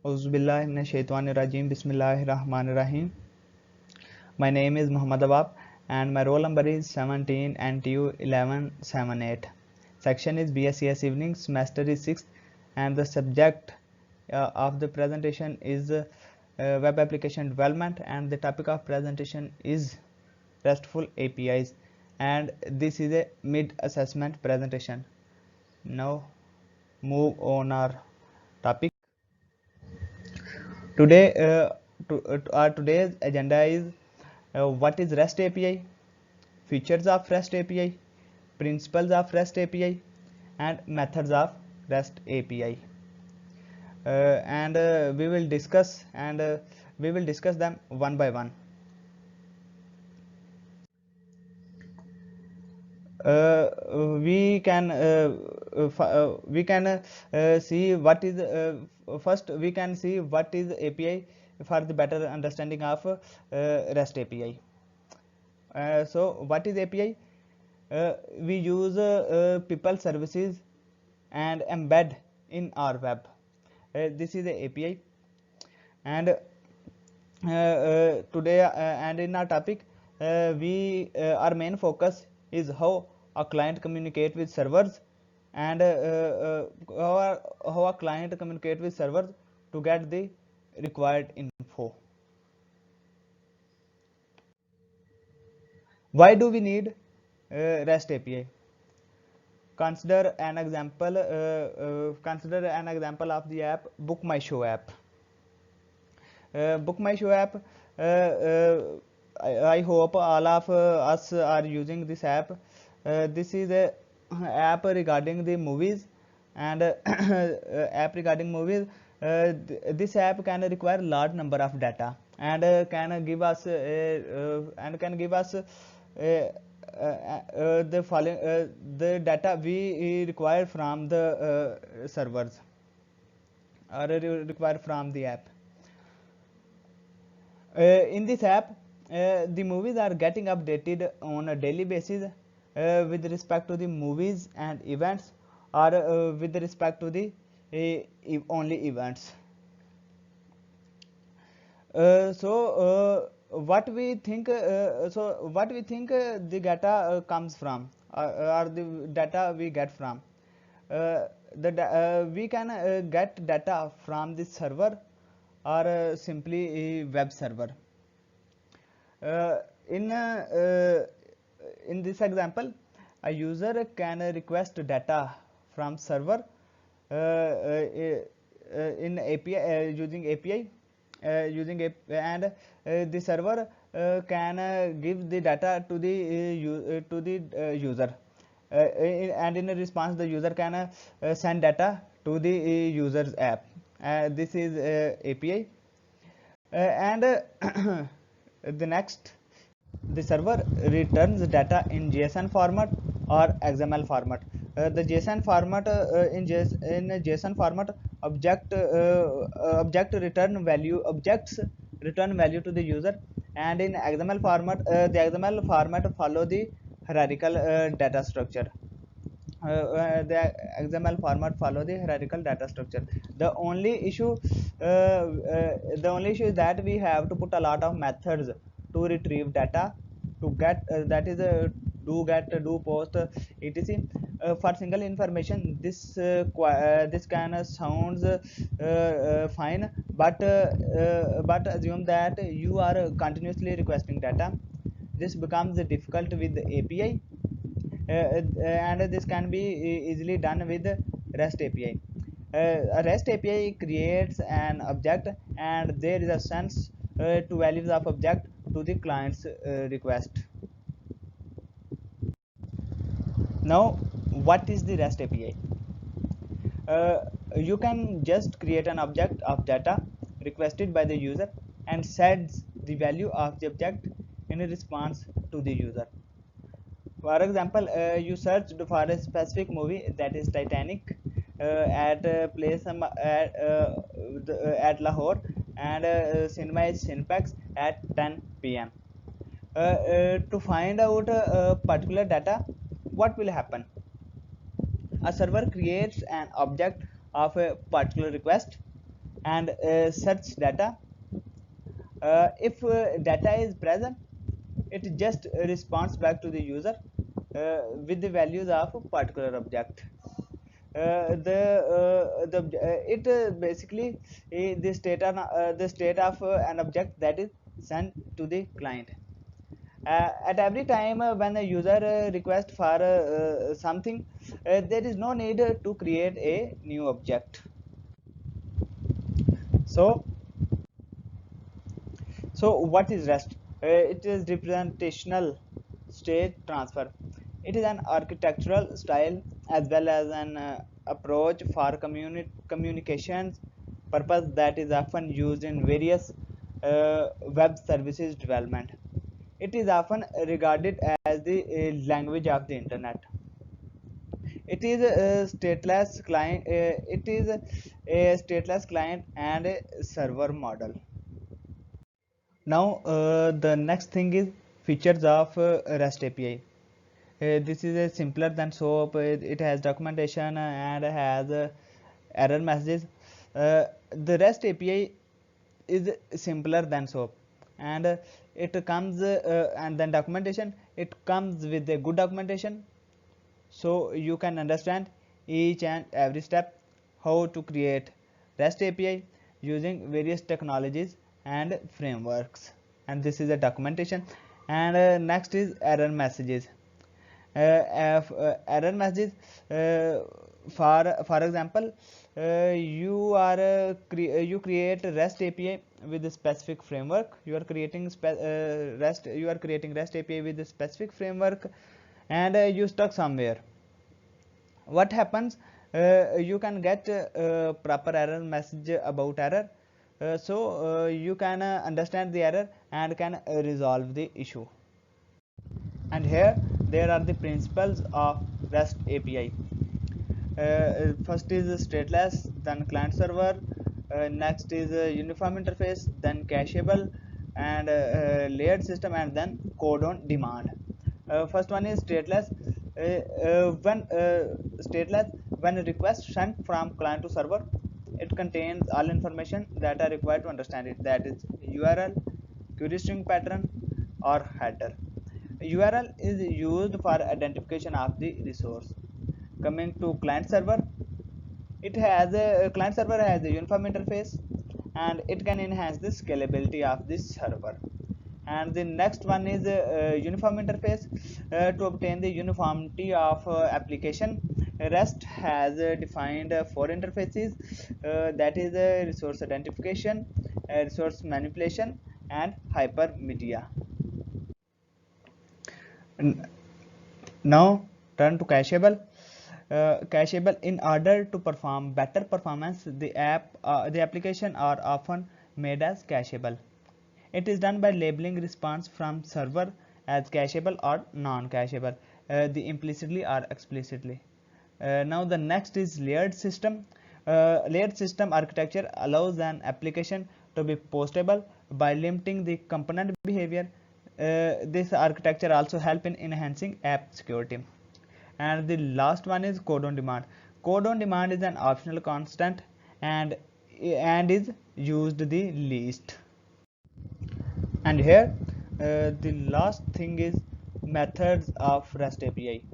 Auzubillahi minash shaitanir rajim. Bismillahir rahmanir rahim. My name is Muhammad Awab and my roll number is 17 NTU 1178. Section is BScs Evening, semester is 6th, and the subject of the presentation is web application development, and the topic of presentation is RESTful APIs, and this is a mid assessment presentation. Now move on our topic. Today, our today's agenda is what is REST API, features of REST API, principles of REST API, and methods of REST API. And we will discuss them one by one. We can see what is first we can see what is API for the better understanding of REST API. So what is API? We use people services and embed in our web. This is the API, and today and in our topic our main focus is how a client communicate with servers, and how a client communicate with servers to get the required info. Why do we need REST API? Consider an example of the app Book My Show app. Book My Show app, I hope all of us are using this app. This is a app regarding the movies, and this app can require large number of data, and can give us the data we require from the servers, or require from the app. In this app, the movies are getting updated on a daily basis with respect to the movies and events, or with respect to the only events. What we think the data comes from, or the data we get from, we can get data from the server, or simply a web server. In this example, a user can request data from server in API, using API, and the server can give the data to the user, and in response the user can send data to the user's app. This is API, and the next, the server returns data in JSON format or XML format. The JSON format, in JSON format, objects return value to the user, and in XML format, the XML format follow the hierarchical data structure. The XML format follow the hierarchical data structure. The only issue is that we have to put a lot of methods to retrieve data, to get that is do get, do post, etc. For single information, this can sounds fine, but assume that you are continuously requesting data. This becomes difficult with the API, and this can be easily done with REST API. A REST API creates an object, and there is a sense to values of object to the client's request. Now, what is the REST API? You can just create an object of data requested by the user and sets the value of the object in response to the user. For example, you searched for a specific movie, that is Titanic, at place at Lahore, and cinema is Cineplex at 10 p.m. To find out particular data, what will happen? A server creates an object of a particular request, and search data. If data is present, it just responds back to the user with the values of a particular object. It basically the state of an object that is sent to the client. At every time when a user requests for something, there is no need to create a new object. So so what is REST? It is representational state transfer. It is an architectural style as well as an approach for communications purpose that is often used in various web services development. It is often regarded as the language of the internet. It is a stateless client. It is a stateless client and a server model. Now the next thing is features of REST API. This is simpler than SOAP. It has documentation and has error messages. The REST API is simpler than SOAP, and it comes and then documentation. It comes with a good documentation, so you can understand each and every step how to create REST API using various technologies and frameworks. And this is a documentation. And next is error messages. Error messages, for example, you create REST API with a specific framework. You are creating REST API with a specific framework, and you stuck somewhere. What happens? You can get proper error message about error, so you can understand the error and can resolve the issue. And here there are the principles of REST API. First is stateless, then client server, next is uniform interface, then cacheable, and layered system, and then code on demand. First one is stateless. When a request sent from client to server, it contains all information that are required to understand it, that is URL, query string pattern, or header. URL is used for identification of the resource. Coming to client server, it has a client server has a uniform interface, and it can enhance the scalability of this server. And the next one is uniform interface. To obtain the uniformity of application, REST has defined four interfaces, that is resource identification, resource manipulation, and hypermedia. Now turn to cacheable. Cacheable, in order to perform better performance, the application are often made as cacheable. It is done by labeling response from server as cacheable or non-cacheable, the implicitly or explicitly. Now the next is layered system. Layered system architecture allows an application to be postable by limiting the component behavior. This architecture also help in enhancing app security. And the last one is code on demand. Code on demand is an optional constant and is used the least. And here the last thing is methods of REST API.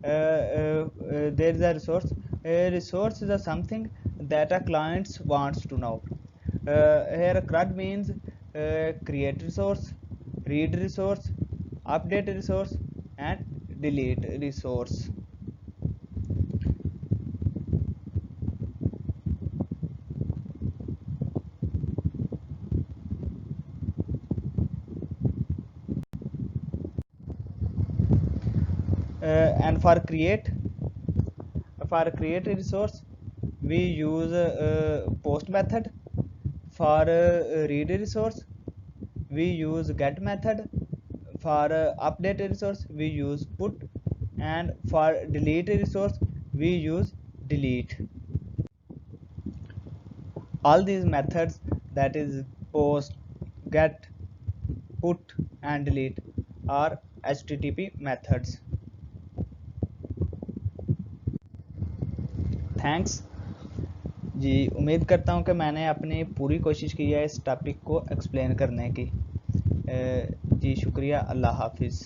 There is a resource. A resource is something that a client wants to know. Here CRUD means create resource, read resource, update resource, and delete resource. And for create a resource, we use post method. For read a resource, we use get method. For update a resource, we use put. And for delete a resource, we use delete. All these methods, that is post, get, put, and delete, are HTTP methods. Thanks. जी उम्मीद करता हूँ कि मैंने अपनी पूरी कोशिश की है इस टॉपिक को एक्सप्लेन करने की। जी शुक्रिया, अल्लाह हाफिज़।